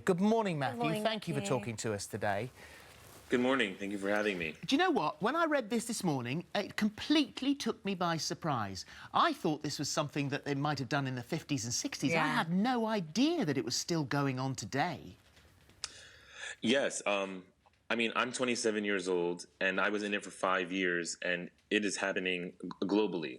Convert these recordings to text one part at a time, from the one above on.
Good morning, Matthew. Good morning, Thank you for Matthew. talking to us today. Good morning. Thank you for having me. Do you know what? When I read this morning, it completely took me by surprise. I thought this was something that they might have done in the 50s and 60s. Yeah. I had no idea that it was still going on today. Yes. I mean, I'm 27 years old, and I was in it for 5 years, and it is happening globally,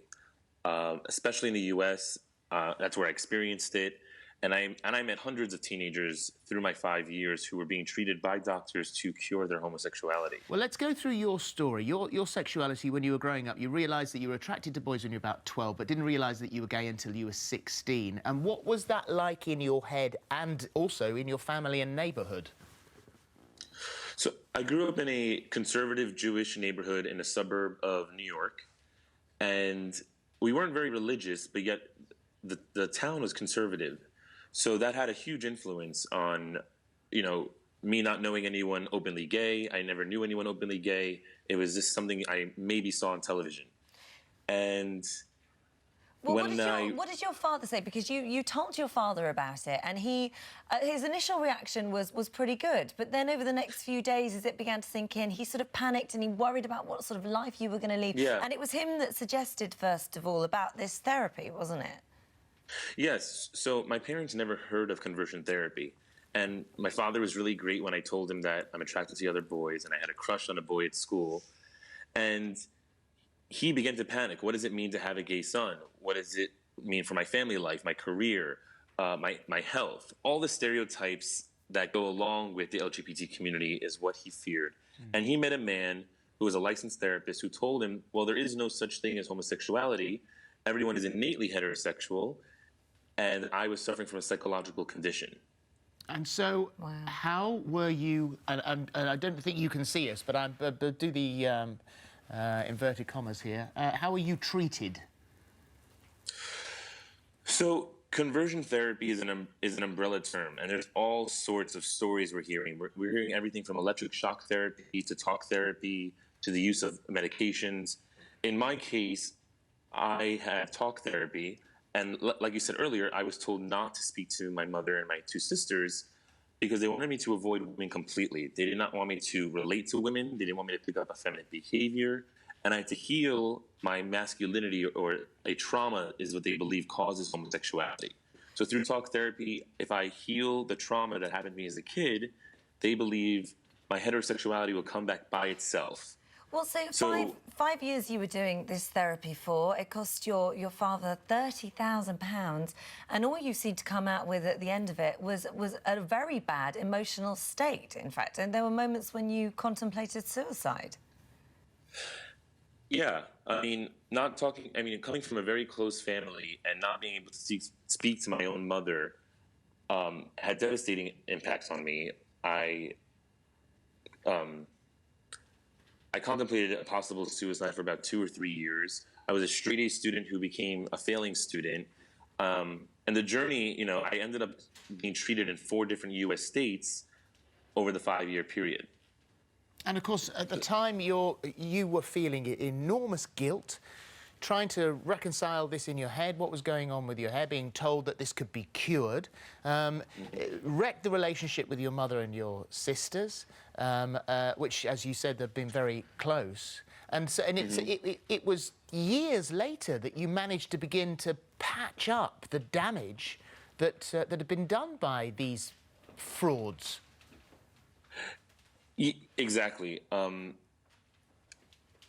especially in the U.S. That's where I experienced it. And I met hundreds of teenagers through my 5 years who were being treated by doctors to cure their homosexuality. Well, let's go through your story. Your sexuality when you were growing up. You realised that you were attracted to boys when you were about 12, but didn't realise that you were gay until you were 16. And what was that like in your head and also in your family and neighbourhood? So I grew up in a conservative Jewish neighborhood in a suburb of New York, and we weren't very religious, but yet the town was conservative. So that had a huge influence on, me not knowing anyone openly gay. I never knew anyone openly gay. It was just something I maybe saw on television. And well, what did your father say? Because you told your father about it, and his initial reaction was pretty good. But then over the next few days, as it began to sink in, he sort of panicked and he worried about what sort of life you were going to lead. Yeah. And it was him that suggested, first of all, about this therapy, wasn't it? Yes. So my parents never heard of conversion therapy. And my father was really great when I told him that I'm attracted to other boys and I had a crush on a boy at school. And he began to panic. What does it mean to have a gay son? What does it mean for my family life, my career, my health? All the stereotypes that go along with the LGBT community is what he feared. And he met a man who was a licensed therapist who told him, well, there is no such thing as homosexuality. Everyone is innately heterosexual. And I was suffering from a psychological condition. And so, how were you? And I don't think you can see us, but I do the inverted commas here. How were you treated? So, conversion therapy is an umbrella term, and there's all sorts of stories we're hearing. We're hearing everything from electric shock therapy to talk therapy to the use of medications. In my case, I had talk therapy. And like you said earlier, I was told not to speak to my mother and my two sisters because they wanted me to avoid women completely. They did not want me to relate to women. They didn't want me to pick up effeminate behavior. And I had to heal my masculinity, or a trauma is what they believe causes homosexuality. So through talk therapy, if I heal the trauma that happened to me as a kid, they believe my heterosexuality will come back by itself. Well, so five years you were doing this therapy for. It cost your father £30,000, and all you seemed to come out with at the end of it was a very bad emotional state, in fact. And there were moments when you contemplated suicide. Yeah, coming from a very close family and not being able to speak to my own mother had devastating impacts on me. I contemplated a possible suicide for about 2 or 3 years. I was a straight-A student who became a failing student. And the journey, I ended up being treated in 4 different U.S. states over the 5-year period. And, of course, at the time, you were feeling enormous guilt, trying to reconcile this in your head, what was going on with your hair, being told that this could be cured, wrecked the relationship with your mother and your sisters, which, as you said, have been very close. And so, it was years later that you managed to begin to patch up the damage that had been done by these frauds. Exactly.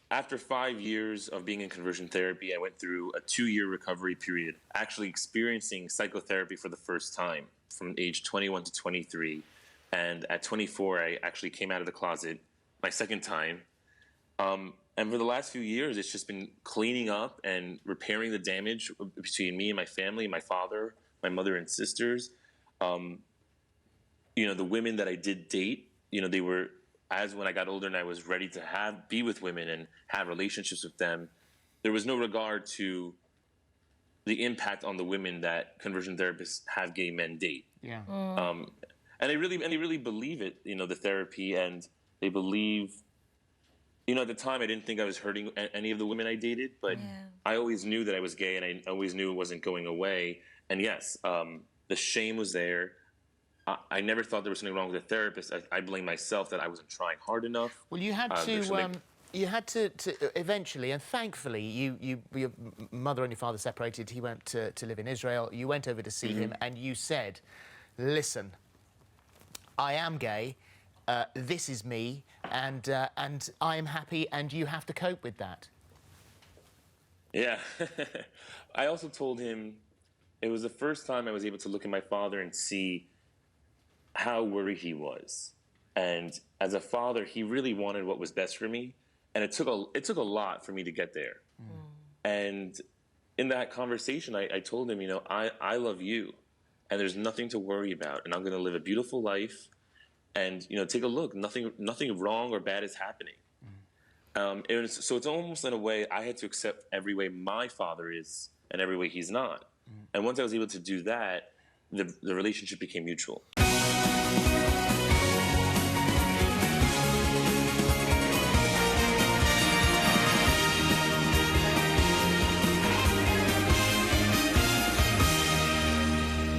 After 5 years of being in conversion therapy, I went through a 2-year recovery period, actually experiencing psychotherapy for the first time from age 21 to 23. And at 24, I actually came out of the closet my second time. And for the last few years, it's just been cleaning up and repairing the damage between me and my family, my father, my mother and sisters. The women that I did date, they were, as when I got older and I was ready to be with women and have relationships with them, there was no regard to the impact on the women that conversion therapists have gay men date. Yeah. And they really believe it, the therapy, and they believe, at the time I didn't think I was hurting any of the women I dated, but I always knew that I was gay, and I always knew it wasn't going away. And yes, the shame was there. I never thought there was something wrong with the therapist. I blame myself that I wasn't trying hard enough. Well, you had to eventually, and thankfully, your mother and your father separated. He went to live in Israel. You went over to see him, and you said, "Listen, I am gay. This is me, and I am happy, and you have to cope with that." Yeah. I also told him it was the first time I was able to look at my father and see how worried he was. And as a father, he really wanted what was best for me. And it took a lot for me to get there. And in that conversation, I told him, I love you, and there's nothing to worry about. And I'm going to live a beautiful life. And, take a look. Nothing wrong or bad is happening. So it's almost in a way I had to accept every way my father is and every way he's not. And once I was able to do that, the relationship became mutual.